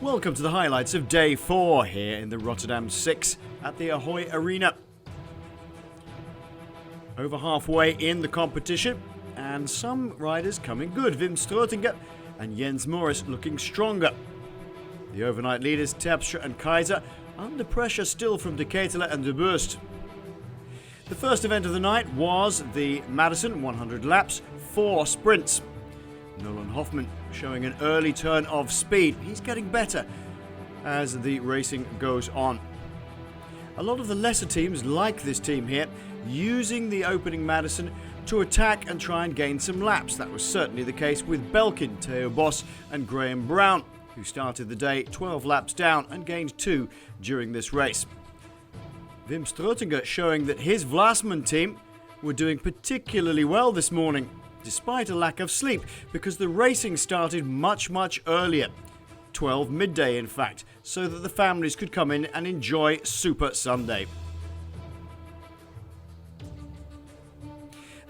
Welcome to the highlights of day 4 here in the Rotterdam 6 at the Ahoy Arena. Over halfway in the competition and some riders coming good. Wim Strotinga and Jens Morris looking stronger. The overnight leaders Terpstra and Keisse under pressure still from Ketele and De Buyst. The first event of the night was the Madison 100 laps, 4 sprints. Nolan Hoffman showing an early turn of speed. He's getting better as the racing goes on. A lot of the lesser teams like this team here, using the opening Madison to attack and try and gain some laps. That was certainly the case with Belkin, Theo Bos and Graham Brown, who started the day 12 laps down and gained 2 during this race. Wim Strotinga showing that his Vlasman team were doing particularly well this morning, despite a lack of sleep, because the racing started much earlier. 12 midday in fact, so that the families could come in and enjoy Super Sunday.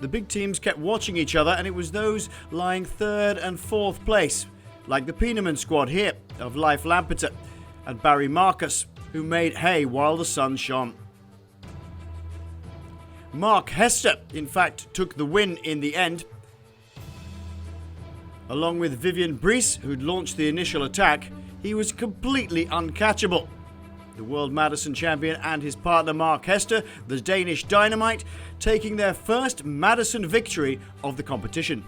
The big teams kept watching each other, and it was those lying 3rd and 4th place, like the Pieneman squad here of Leif Lampeter and Barry Marcus, who made hay while the sun shone. Mark Hester, in fact, took the win in the end, along with Vivian Brice, who'd launched the initial attack. He was completely uncatchable. The World Madison champion and his partner Mark Hester, the Danish Dynamite, taking their first Madison victory of the competition.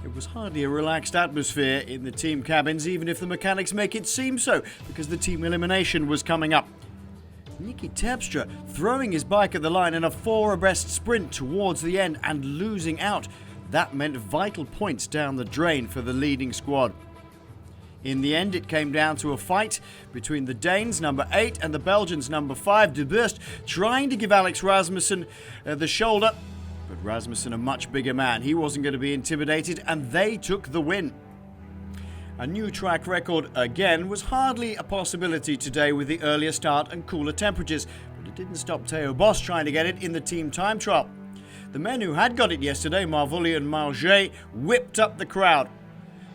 It was hardly a relaxed atmosphere in the team cabins, even if the mechanics make it seem so, because the team elimination was coming up. Niki Terpstra throwing his bike at the line in a 4 abreast sprint towards the end and losing out. That meant vital points down the drain for the leading squad. In the end, it came down to a fight between the Danes, number 8, and the Belgians, number 5, De Buyst, trying to give Alex Rasmussen the shoulder. But Rasmussen, a much bigger man, he wasn't going to be intimidated, and they took the win. A new track record again was hardly a possibility today with the earlier start and cooler temperatures, but it didn't stop Theo Bos trying to get it in the team time trial. The men who had got it yesterday, Marvulli and Marget, whipped up the crowd.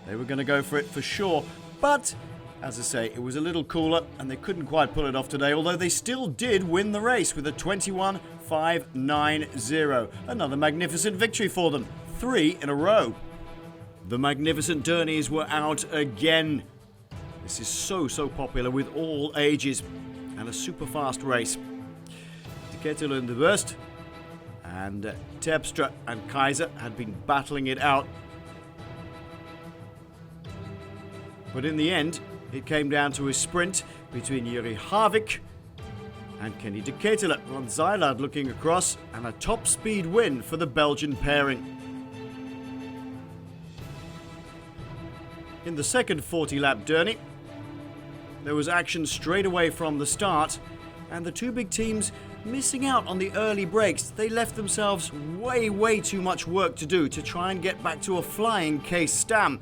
They were going to go for it for sure, but as I say, it was a little cooler and they couldn't quite pull it off today, although they still did win the race with a 21.590. Another magnificent victory for them, 3 in a row. The magnificent Dernies were out again. This is so popular with all ages and a super fast race. Ketele and De Buyst and Terpstra and Keisse had been battling it out. But in the end, it came down to a sprint between Juri Havik and Kenny de Ketele. Ron Zeilard looking across, and a top speed win for the Belgian pairing. In the second 40-lap Dernie, there was action straight away from the start, and the two big teams missing out on the early breaks. They left themselves way too much work to do to try and get back to a flying Kees Stam,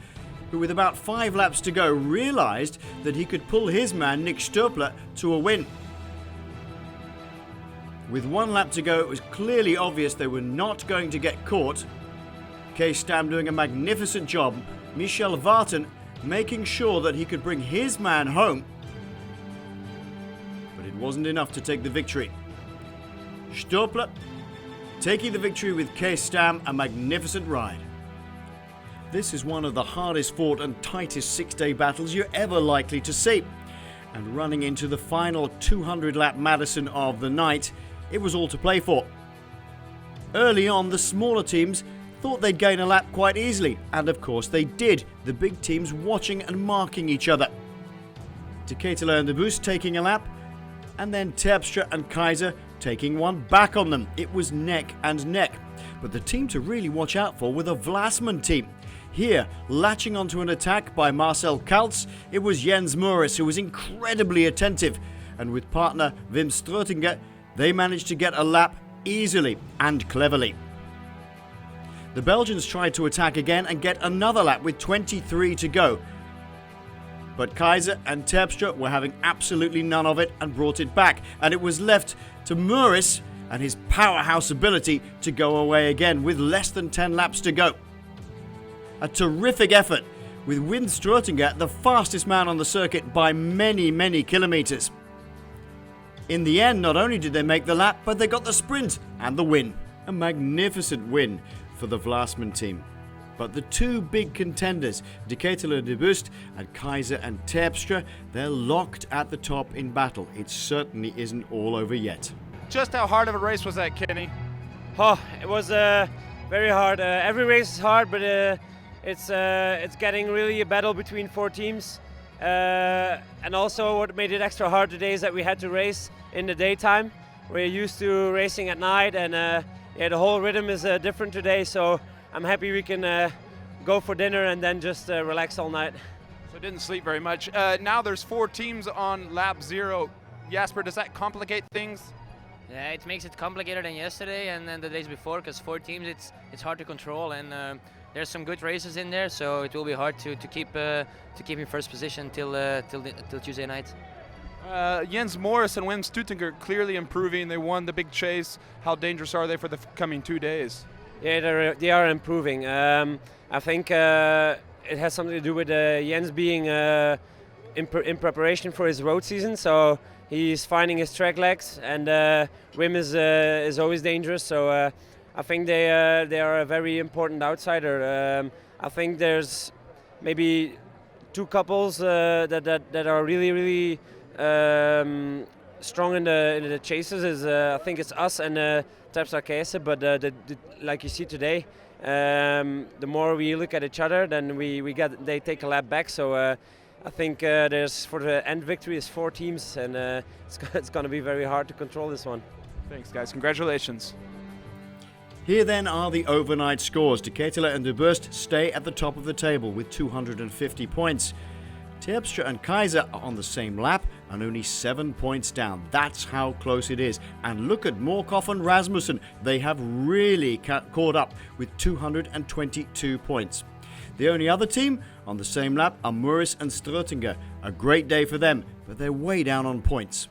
who with about 5 laps to go realised that he could pull his man Nick Sturpler to a win. With 1 lap to go, it was clearly obvious they were not going to get caught. Kees Stam doing a magnificent job, Michel Vartan making sure that he could bring his man home, but it wasn't enough to take the victory. Sturpler taking the victory with Kees Stam, a magnificent ride. This is one of the hardest fought and tightest 6-day battles you're ever likely to see. And running into the final 200-lap Madison of the night, it was all to play for. Early on, the smaller teams thought they'd gain a lap quite easily, and of course they did, the big teams watching and marking each other. Ketele and De Buyst taking a lap, and then Terpstra and Keisse taking one back on them. It was neck and neck. But the team to really watch out for were the Vlasman team. Here, latching onto an attack by Marcel Kaltz, it was Jens Morris who was incredibly attentive, and with partner Wim Strotinga, they managed to get a lap easily and cleverly. The Belgians tried to attack again and get another lap with 23 to go. But Keisse and Terpstra were having absolutely none of it and brought it back, and it was left to Morris and his powerhouse ability to go away again with less than 10 laps to go. A terrific effort with Wim Strutinger the fastest man on the circuit by many kilometres. In the end, not only did they make the lap, but they got the sprint and the win. A magnificent win for the Vlasman team. But the two big contenders, Ketele, De Buyst and Keisse and Terpstra, they're locked at the top in battle. It certainly isn't all over yet. Just how hard of a race was that, Kenny? Oh, it was very hard. Every race is hard, but it's getting really a battle between four teams. And also what made it extra hard today is that we had to race in the daytime. We're used to racing at night, and the whole rhythm is different today, so I'm happy we can go for dinner and then just relax all night. So didn't sleep very much. Now there's 4 teams on lap 0. Jasper, does that complicate things? Yeah, it makes it complicated than yesterday and then the days before, because 4 teams it's hard to control, and there's some good races in there, so it will be hard to keep in first position till Tuesday night. Jens Morris and Wim Strutinger clearly improving. They won the big chase. How dangerous are they for the coming 2 days? Yeah, they are improving. I think it has something to do with Jens being in preparation for his road season, so he's finding his track legs, and Wim is always dangerous. So I think they are a very important outsider. I think there's maybe 2 couples that are really strong in the chases. Is I think it's us and Terpstra Keisse, but like you see today, the more we look at each other, then they take a lap back. So I think there's, for the end victory, is 4 teams, and it's going to be very hard to control this one. Thanks, guys. Congratulations. Here then are the overnight scores. Ketele and De Buyst stay at the top of the table with 250 points. Terpstra and Keisse are on the same lap and only 7 points down. That's how close it is. And look at Morkov and Rasmussen. They have really caught up with 222 points. The only other team on the same lap are Morris and Strutinger. A great day for them, but they're way down on points.